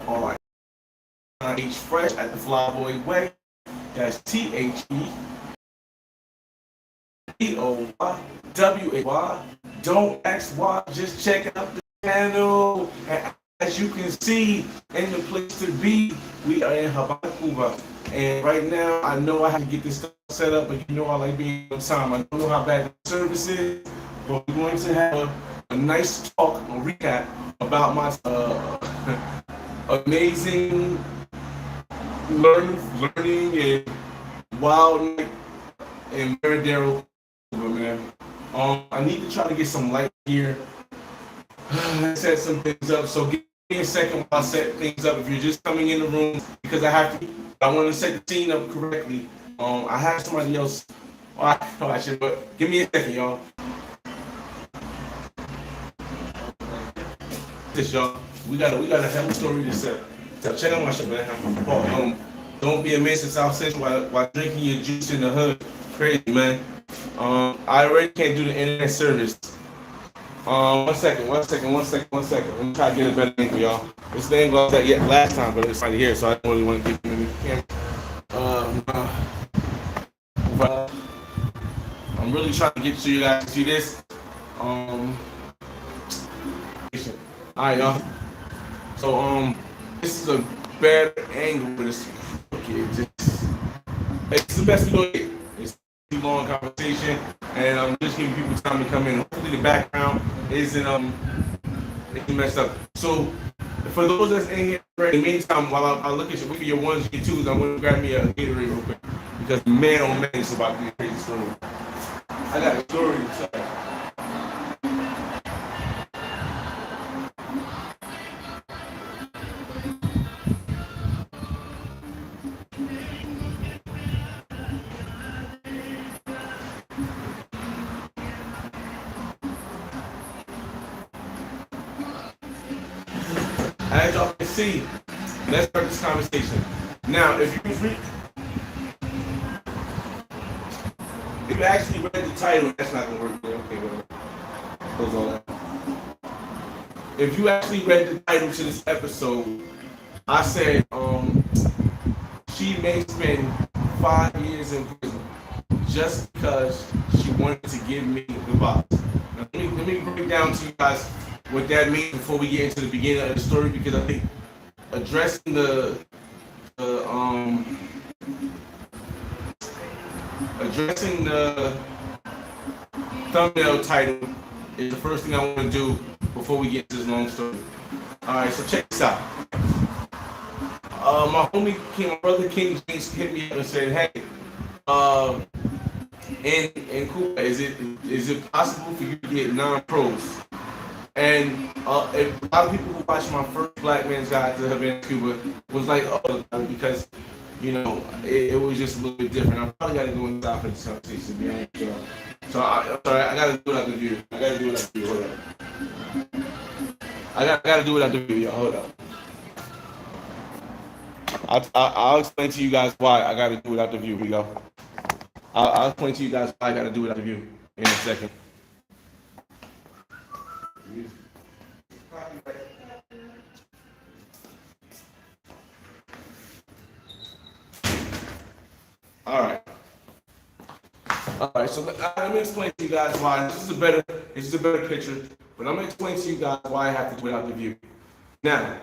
or H Fresh at the Flyboy Way. That's TheBoyway. Don't ask why, just check out the channel. And as you can see, in the place to be, we are in Havana, Cuba. And right now, I know I have to get this stuff set up, but you know I like being on time. I don't know how bad the service is, but we're going to have a nice talk, a recap about my amazing learning and wild night in Varadero Cuba, man. I need to try to get some light here, set some things up. So give me a second while I set things up. If you're just coming in the room, because I want to set the scene up correctly. I have somebody else watching, but give me a second, y'all. This y'all, we got a hell of a story to set. So check out my shit, man. Don't be amazed in South Central while drinking your juice in the hood. Crazy, man. I already can't do the internet service. One second. Let me try to get a better angle, y'all. This angle I was at last time, but it's right here, so I don't really want to give you the camera. But I'm really trying to get you guys to see this. All right, y'all. So this is a better angle for this. Okay, it's the best we gonna get. It's a long conversation, and I'm just giving people time to come in. Hopefully, the background isn't messed up. So, for those that's in here, in the meantime, while I look at your ones, your twos, I'm gonna grab me a Gatorade real quick because man, oh man, it's about to be a crazy story. I got a story to tell. As y'all can see, let's start this conversation. Now, if you actually read the title, that's not gonna work. Okay, well, close all that. If you actually read the title to this episode, I said she may spend 5 years in prison just because she wanted to give me the box. Now, let me break down to you guys what that means before we get into the beginning of the story, because I think addressing the thumbnail title is the first thing I want to do before we get to this long story. All right, so check this out. My brother King James hit me up and said, "Hey, in Cuba, is it possible for you to get non-pros?" And a lot of people who watched my first Black Man's Guide to Havana, Cuba was like, "Oh," because it was just a little bit different. I probably got to go inside for this conversation, to be honest with you. So I'm sorry, I got to do it out the view. Hold up. I got to do it out the view, y'all. Hold up. I'll explain to you guys why I got to do it out the view. Here we go. I'll explain to you guys why I got to do it out the view in a second. All right. So let me explain to you guys why this is a better picture. But I'm gonna explain to you guys why I have to do it out the view. Now,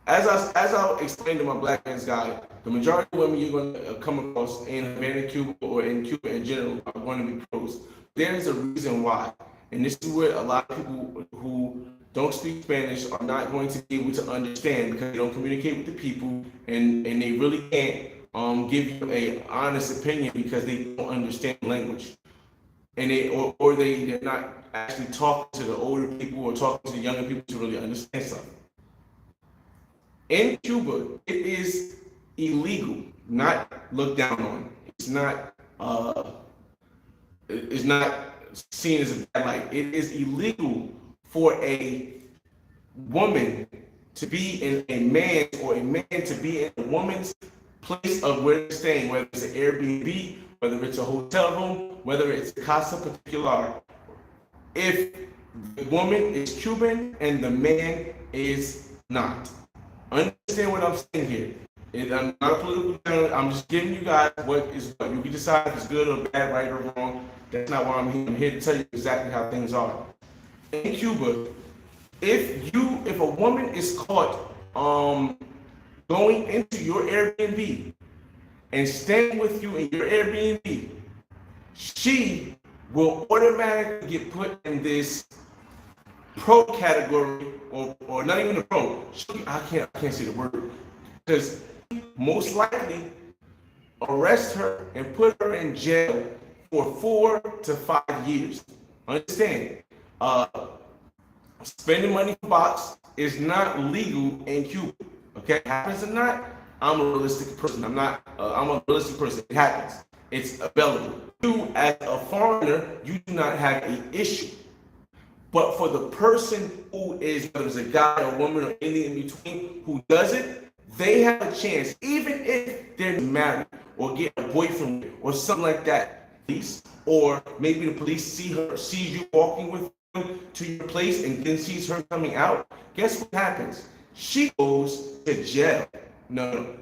as I explained in my Black Man's Guide, the majority of women you're going to come across in Havana, Cuba, or in Cuba in general are going to be pros. There is a reason why, and this is where a lot of people who don't speak Spanish are not going to be able to understand, because they don't communicate with the people, and they really can't give you a honest opinion because they don't understand language, and they're not actually talking to the older people or talking to the younger people to really understand something. In Cuba, it is illegal, not looked down on. It's not seen as a bad light. It is illegal for a woman to be in a man, or a man to be in a woman's place of where they're staying, whether it's an Airbnb, whether it's a hotel room, whether it's Casa Particular. If the woman is Cuban and the man is not. Understand what I'm saying here. I'm not a political journalist. I'm just giving you guys what is what. You can decide if it's good or bad, right or wrong. That's not why I'm here. I'm here to tell you exactly how things are. In Cuba, if a woman is caught going into your Airbnb and staying with you in your Airbnb, she will automatically get put in this pro category, or not even a pro. I can't say the word, because most likely arrest her and put her in jail for 4 to 5 years. Understand? Spending money for box is not legal in Cuba. Okay, happens or not, I'm a realistic person. I'm a realistic person. It happens. It's available. You, as a foreigner, you do not have an issue. But for the person who is, whether it's a guy or a woman or anything in between, who does it, they have a chance, even if they're married or get a boyfriend or something like that. Or maybe the police sees you walking with them to your place and then sees her coming out. Guess what happens? She goes to jail. No.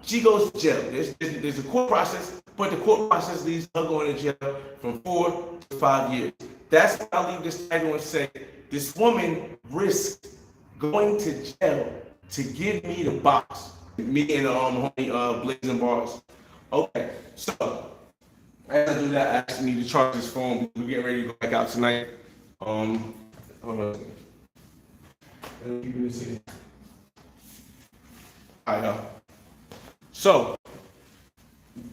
She goes to jail. There's a court process, but the court process leads her going to jail from 4 to 5 years. That's why I leave this title and say, this woman risked going to jail to give me the box. Me and homie Blazing Bars. Okay, so as I do that, I actually need to charge this phone. We're getting ready to go back out tonight. Hold on. Alright, y'all. So,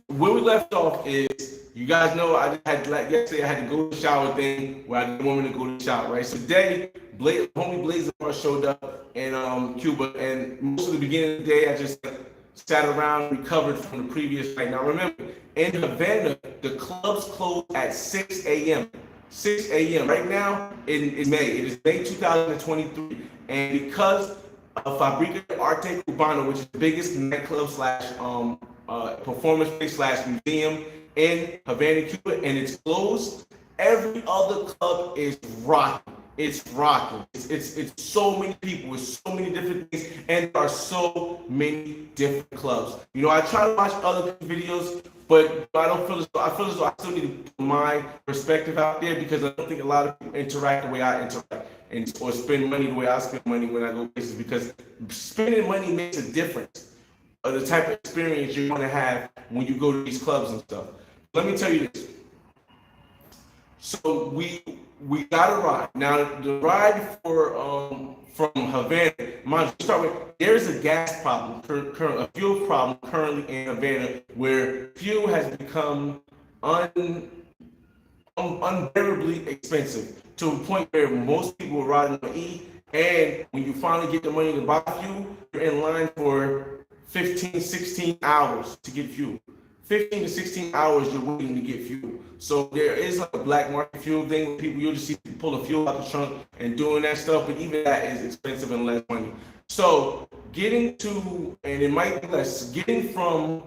where we left off is, you guys know yesterday I had to go to the shower thing where I get a woman to go to the shower, right? So today, homie Blazer showed up in Cuba, and most of the beginning of the day I just sat around, recovered from the previous night. Now remember, in Havana, the clubs close at 6 a.m. 6 a.m. Right now, it is May 2023, and because of Fabrica Arte Cubano, which is the biggest nightclub / performance place / museum in Havana, Cuba, and it's closed, every other club is rocking. It's rocking. It's so many people with so many different things, and there are so many different clubs. You know, I try to watch other videos, but I feel as though I still need to put my perspective out there, because I don't think a lot of people interact the way I interact, or spend money the way I spend money when I go places, because spending money makes a difference of the type of experience you're going to have when you go to these clubs and stuff. Let me tell you this. So we got a ride. Now the ride from Havana, there's a gas problem, a fuel problem currently in Havana, where fuel has become unbearably expensive, to a point where most people are riding on E, and when you finally get the money to buy fuel, you're in line for 15, 16 hours to get fuel. 15 to 16 hours you're waiting to get fuel. So there is like a black market fuel thing. You'll just see people pull the fuel out the trunk and doing that stuff, but even that is expensive and less money. So getting from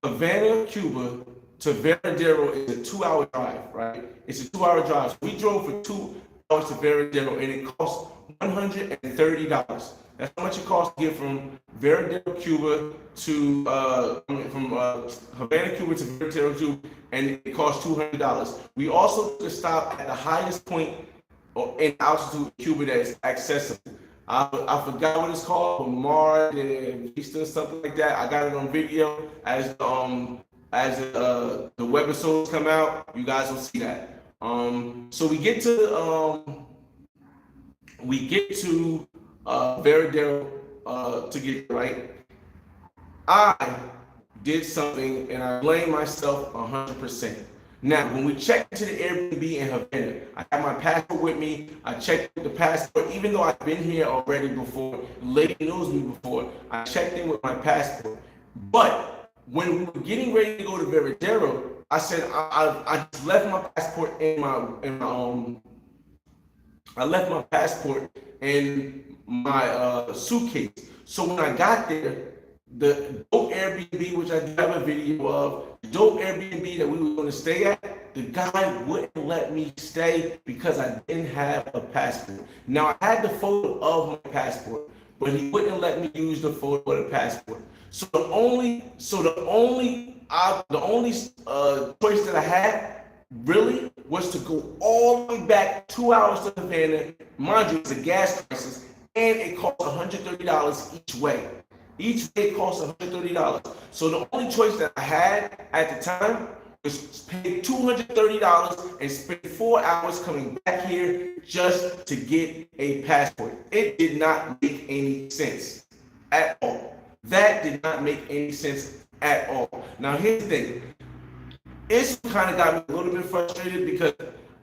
Havana, Cuba to Varadero is a 2-hour drive, right? It's a 2-hour drive. So we drove for 2 hours to Varadero, and it cost $130. That's how much it costs to get from Varadero, Cuba to Havana, Cuba to Varadero, Cuba, and it costs $200. We also took a stop at the highest point in altitude in Cuba that is accessible. I forgot what it's called, Mars and Eastern, something like that. I got it on video as the webisodes come out. You guys will see that. So we get to Varadero to get right. I did something, and I blame myself 100%. Now, when we checked into the Airbnb in Havana, I had my passport with me. I checked the passport, even though I've been here already before. The lady knows me before. I checked in with my passport. But when we were getting ready to go to Varadero, I said I just left my passport I left my passport in my suitcase. So when I got there, the dope Airbnb, which I do have a video of, the dope Airbnb that we were going to stay at, the guy wouldn't let me stay because I didn't have a passport. Now, I had the photo of my passport, but he wouldn't let me use the photo of the passport. So the only choice that I had really was to go all the way back 2 hours to Havana. Mind you, it's a gas crisis, and it costs $130 each way. Each way costs $130. So the only choice that I had at the time was pay $230 and spend 4 hours coming back here just to get a passport. It did not make any sense at all. That did not make any sense at all. Now here's the thing. It's kind of got me a little bit frustrated because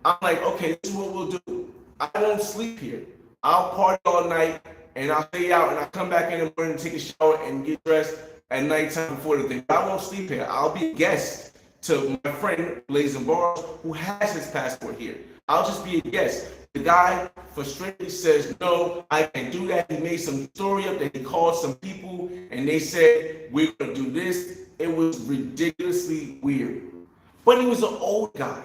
I'm like, okay, this is what we'll do. I won't sleep here. I'll party all night and I'll stay out and I'll come back in the morning and take a shower and get dressed at nighttime before the thing. I won't sleep here. I'll be a guest to my friend Blazing Bars who has his passport here. I'll just be a guest. The guy frustratedly says, no, I can't do that. He made some story up that he called some people and they said, we're going to do this. It was ridiculously weird. But he was an old guy.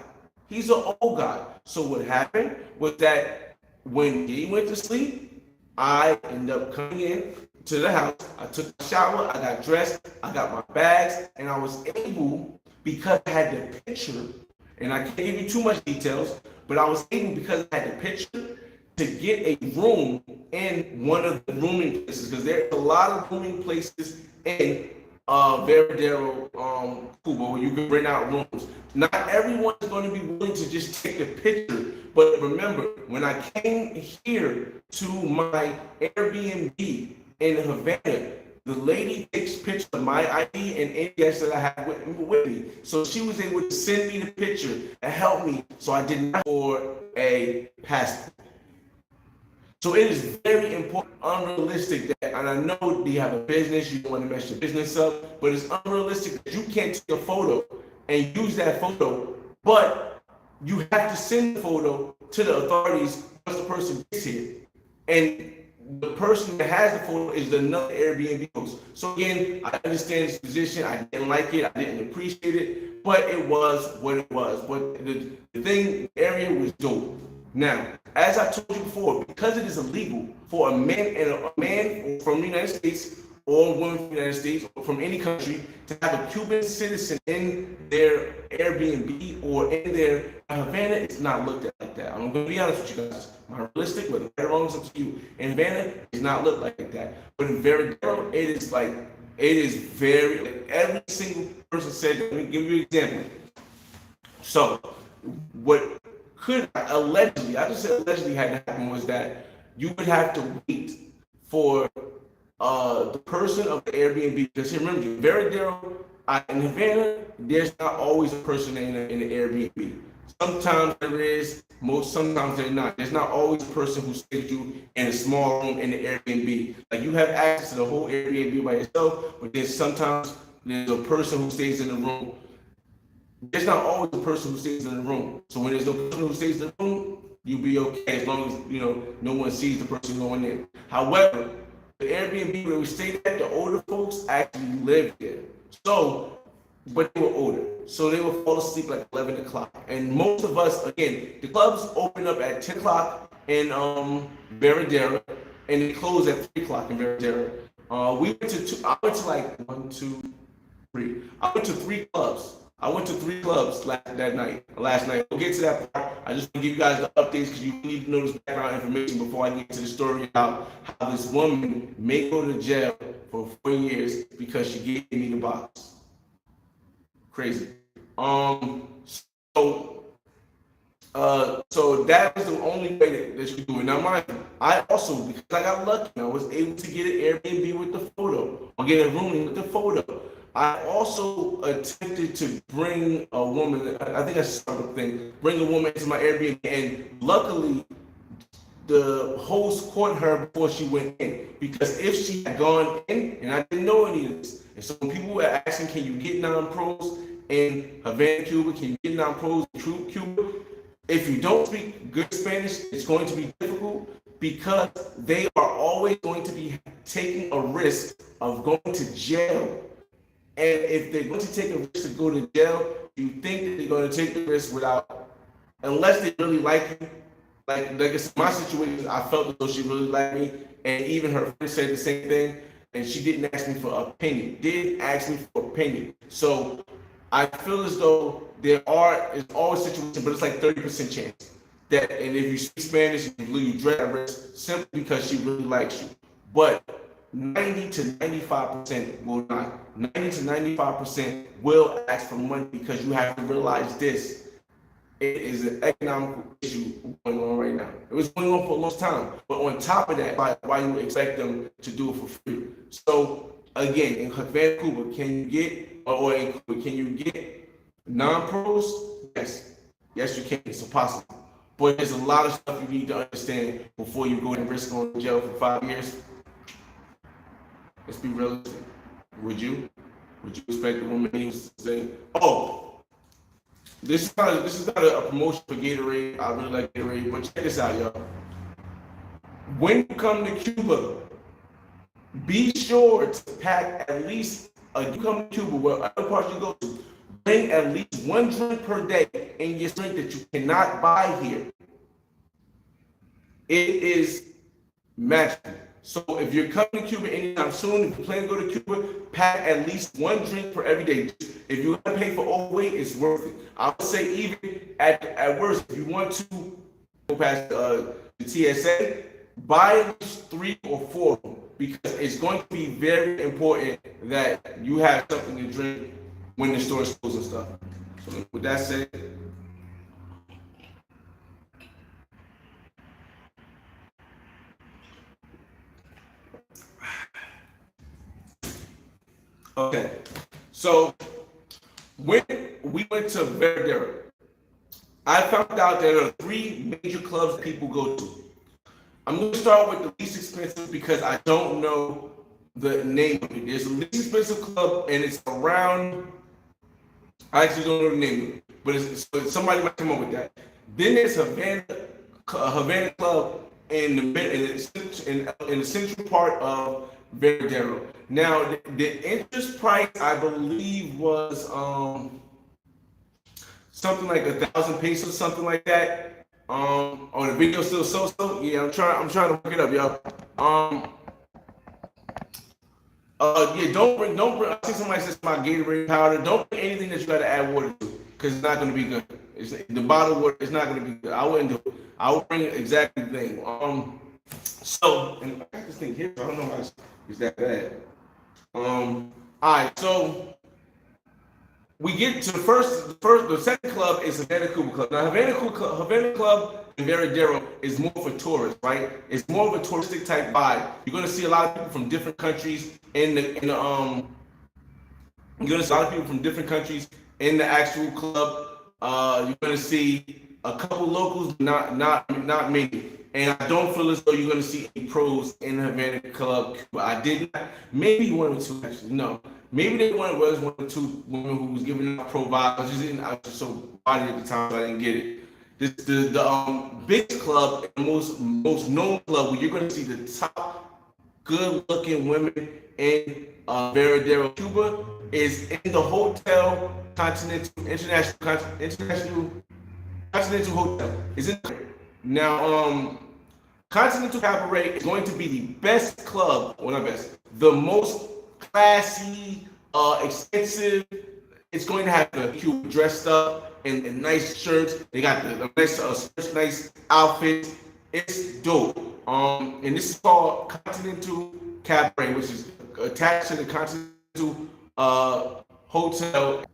He's an old guy. So what happened was that when he went to sleep, I ended up coming in to the house. I took a shower, I got dressed, I got my bags, and I was able, because I had the picture, and I can't give you too much details, but I was able, because I had the picture, to get a room in one of the rooming places, because there's a lot of rooming places in Varadero Cuba where you can rent out rooms. Not everyone is going to be willing to just take a picture, but remember, when I came here to my Airbnb in Havana, the lady takes pictures of my ID and any guests that I have with me. So she was able to send me the picture and help me, so I did not for a passport. So it is very important, unrealistic that, and I know you have a business, you don't want to mess your business up, but it's unrealistic that you can't take a photo and use that photo, but you have to send the photo to the authorities once the person gets here. And the person that has the photo is another Airbnb host. So again, I understand this position. I didn't like it. I didn't appreciate it, but it was what it was. But the area was dope. Now, as I told you before, because it is illegal for a man from the United States or a woman from the United States or from any country to have a Cuban citizen in their Airbnb or in their Havana, it's not looked at like that. I'm going to be honest with you guys. I'm realistic, but right or wrong, it's up to you. In Havana, it's not looked like that. But in Varadero, it is very, like every single person said, let me give you an example. So, what could allegedly, I just said allegedly had to happen was that you would have to wait for the person of the Airbnb, because remember, Varadero in Havana, there's not always a person in the Airbnb. Sometimes there is, sometimes there's not. There's not always a person who stays with you in a small room in the Airbnb. Like you have access to the whole Airbnb by yourself, but then sometimes there's a person who stays in the room. There's not always a person who stays in the room. So when there's no person who stays in the room, you'll be okay as long as no one sees the person going in. However, the Airbnb where we stayed at, the older folks actually lived there. So, but they were older. So they would fall asleep like 11 o'clock. And most of us, again, the clubs open up at 10 o'clock in Varadero, and they close at 3 o'clock in Varadero. I went to three clubs. I went to 3 clubs last night. We'll get to that part. I just want to give you guys the updates because you need to know this background information before I get to the story about how this woman may go to jail for 4 years because she gave me the box. Crazy. So that is the only way that you do it. Now, mind you, I also, because I got lucky, I was able to get an Airbnb with the photo, or get a room with the photo. I also attempted to bring a woman, I think I started the thing, bring a woman into my Airbnb, and luckily, the host caught her before she went in, because if she had gone in, and I didn't know any of this, and so when people were asking, can you get non-pros in Havana, Cuba, can you get non-pros in Cuba? If you don't speak good Spanish, it's going to be difficult because they are always going to be taking a risk of going to jail. And if they're going to take a risk to go to jail, you think that they're going to take the risk unless they really like you, like I said, my situation, I felt as though she really liked me, and even her friend said the same thing, and she didn't ask me for a penny. Didn't ask me for a penny. So I feel as though is always situations, but it's like 30% chance that, and if you speak Spanish, you dread at risk simply because she really likes you. But 90 to 95% will not. 90 to 95% will ask for money, because you have to realize this. It is an economical issue going on right now. It was going on for a long time. But on top of that, why you expect them to do it for free? So again, in Havana, Cuba, can you get, or in Cuba, can you get non-pros? Yes. Yes, you can. It's possible. But there's a lot of stuff you need to understand before you go and risk going to jail for 5 years. Let's be realistic. Would you? Would you expect a woman to say, "Oh, this is not a promotion for Gatorade. I really like Gatorade, but check this out, y'all. When you come to Cuba, be sure to pack at least, you come to Cuba, wherever parts you go to, bring at least one drink per day in your drink that you cannot buy here. It is magical. So if you're coming to Cuba anytime soon, if you plan to go to Cuba, pack at least one drink per every day. If you're gonna pay for overweight, it's worth it. I would say even at worst, if you want to go past the TSA, buy at least 3 or 4 of them, because it's going to be very important that you have something to drink when the store is closed and stuff. So with that said, okay, so when we went to Varadero, I found out there are 3 major clubs that people go to. I'm going to start with the least expensive because I don't know the name of it. There's a least expensive club, and it's around, I actually don't know the name of it, but somebody might come up with that. Then there's Havana Club in the central part of Varadero. Now, the interest price, I believe, was something like 1,000 pesos, something like that. The video still so. Yeah, I'm trying to work it up, y'all. Yeah, don't bring. I see somebody says about Gatorade powder. Don't bring anything that you got to add water to, because it's not going to be good. The bottled water is not going to be good. I wouldn't do it. I would bring exactly the thing. So, and I got this thing here. I don't know how it's that bad. All right, so we get to the second club is Havana Cuba Club. Now, Havana Club and Varadero is more for tourists, right? It's more of a touristic type vibe. You're gonna see a lot of people from different countries you're gonna see a lot of people from different countries in the actual club. You're gonna see a couple locals, not many. And I don't feel as though you're gonna see any pros in the Havana Club. But I did not. Maybe 1 or 2 actually. No. Maybe there was 1 or 2 women who was giving out pro vibes. I was just so body at the time, so I didn't get it. The biggest club, the most known club, where you're going to see the top good-looking women in Varadero, Cuba, is in the Hotel International Hotel. Is in there. Now, Continental Cabaret is going to be the best club, well, not best, the most classy, expensive. It's going to have the cute dressed up in nice shirts. They got the nice outfits. It's dope. And this is called Continental Cabaret, which is attached to the Continental Hotel.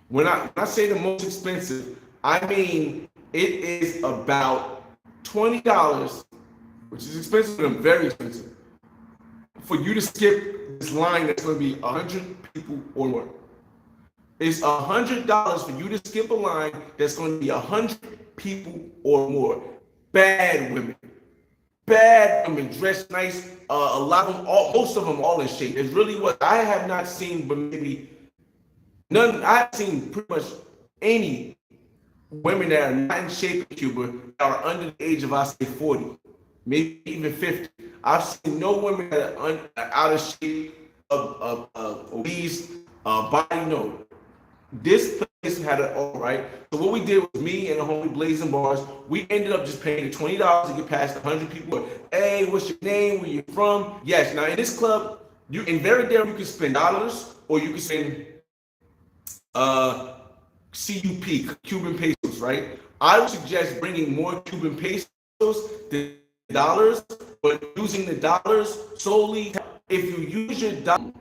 When I say the most expensive, I mean it is about $20, which is expensive and very expensive, for you to skip this line that's going to be 100 people or more. It's $100 for you to skip a line that's going to be 100 people or more. Bad women dressed nice. A lot of them, most of them, all in shape. It's really what I have not seen, but maybe none. I've seen pretty much any women that are not in shape in Cuba that are under the age of, I say, 40, maybe even 50. I've seen no women that are out of shape, obese, body. No, this place had it all right. So what we did was me and the homie Blazing Bars, we ended up just paying the $20 to get past 100 people. Hey, what's your name? Where you from? Yes. Now in this club, you in Varadero, you can spend dollars or you can spend CUP, Cuban pesos, right? I would suggest bringing more Cuban pesos than dollars, but using the dollars solely. If you use your dollar,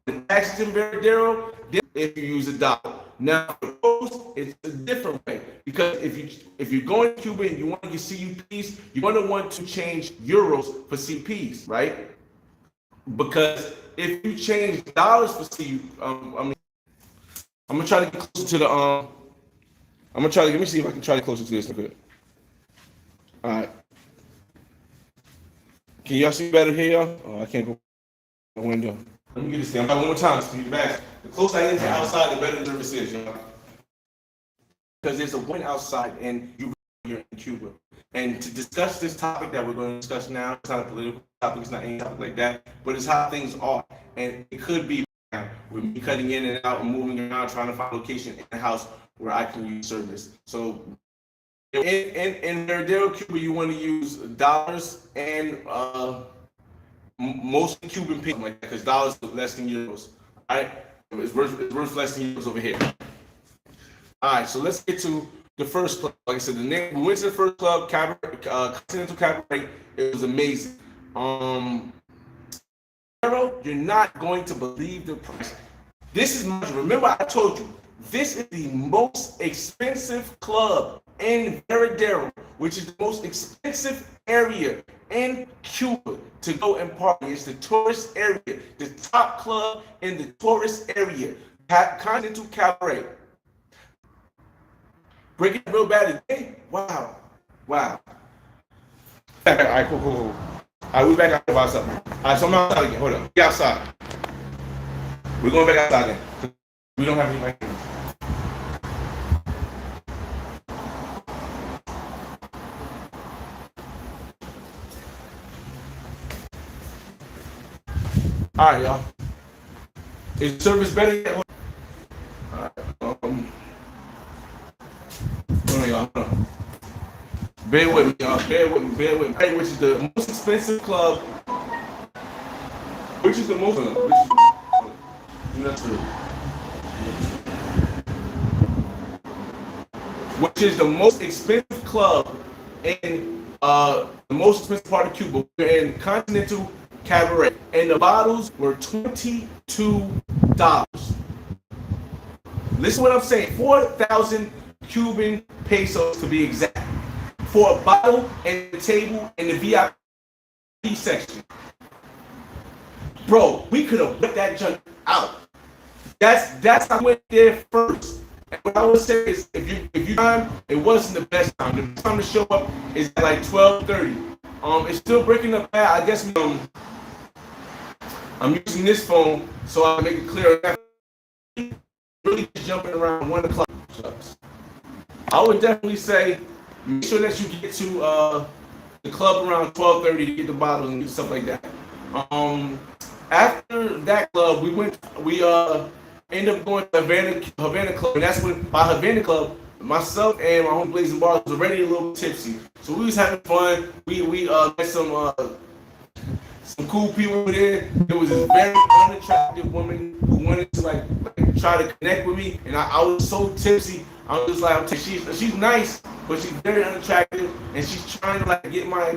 the taxes in Varadero, if you use a dollar. Now for those, it's a different way because if you're going to Cuba and you want to get CUPs, you're going to want to change euros for CPs, right? Because if you change dollars for CUP, I'm gonna try to get closer to the I'm gonna try to let me see if I can try to get closer to this a bit. All right. Can y'all see better here, y'all? Oh, I can't go the window. Let me get this thing. I'm back one more time. Speed back. The closer I get to outside, the better the service is, y'all. Because there's a wind outside, and you're in Cuba. And to discuss this topic that we're going to discuss now, it's not a political topic, it's not any topic like that, but it's how things are, and it could be. With me cutting in and out and moving around, trying to find a location in the house where I can use service. So in Varadero, Cuba, you want to use dollars and mostly Cuban pesos, like that, because dollars is less than euros. All right, it's worth less than euros over here. All right, so let's get to the first club. Like I said, we went to the first club, Continental Cabaret. It was amazing. You're not going to believe the price. This is remember I told you, this is the most expensive club in Varadero, which is the most expensive area in Cuba to go and party. It's the tourist area, the top club in the tourist area, Continental Cabaret. Break it real bad today. Wow. All right, cool. All right, we're back outside. All right, so I'm outside again. Hold up. Get outside. We're going back outside again. We don't have any light. All right, y'all. Is service better yet? All right. Hold on, y'all. Hold on. Bear with me, y'all. Bear with me. Hey, which is the most expensive club? Which is the most? Which is the most expensive club in the most expensive part of Cuba? We're in Continental Cabaret, and the bottles were $22. Listen what I'm saying. 4,000 Cuban pesos to be exact. For a bottle and a table in the VIP section. Bro, we could have put that junk out. That's how I went there first. And what I would say is if you time, it wasn't the best time. The best time to show up is at like 12:30. It's still breaking up bad. I guess I'm using this phone so I make it clear. Really jumping around 1 o'clock. I would definitely say make sure that you get to the club around 12:30 to get the bottles and stuff like that. After that club, we ended up going to Havana Club, and that's when by Havana Club, myself and my home Blazing Bars was already a little tipsy. So we was having fun. We met some cool people there. There was this very unattractive woman who wanted to like try to connect with me, and I was so tipsy. I was just like, she's nice, but she's very unattractive, and she's trying to like get my